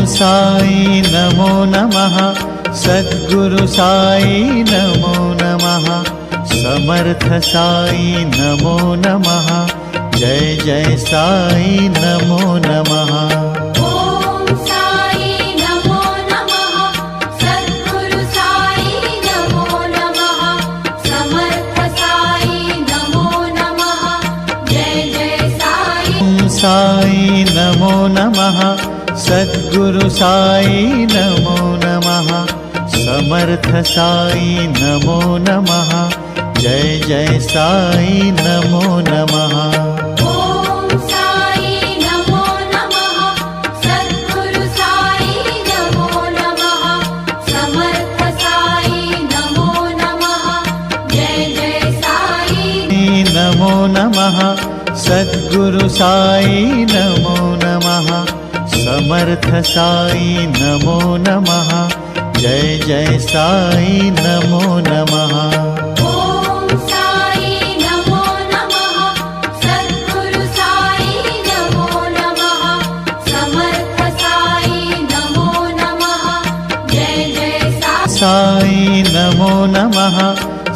साई नमो नमः। सद्गुरु साई नमो नमः। समर्थ साई नमो नमः। जय जय साई नमो नमः। ओम साई नमो नमः। सद्गुरु साई नमो नमः। समर्थ साई नमो नमः। जय जय साई। ओम साई नमो नमः। सद्गुरु साई नमो नमः। समर्थ साई नमो नमः। जय जय साई नमो नमः। ओम साई नमो नमः। सद्गुरु साई नमो नमः। समर्थ साई नमो नमः। जय जय साई नमो नमः। सद्गुरु साई नमो नमः। समर्थ साई नमो नमः। जय जय साई नमो नमः। ओम साई नमो नमः। सद्गुरु साई नमो नमः। समर्थ साई नमो नमः। जय जय साई नमो नमः।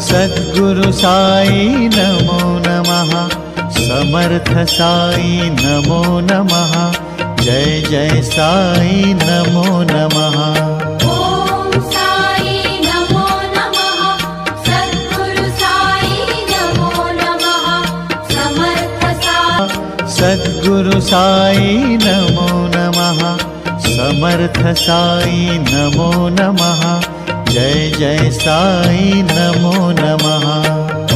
सद्गुरु साई नमो नमः। समर्थ साई नमो नमः। जय जय साई नमो नमः। ओम साई नमो नमः। सद्गुरु साई नमो नमः। समर्थ साई सद्गुरु साई नमो नमः। समर्थ साई नमो नमः। जय जय साई नमो नमः।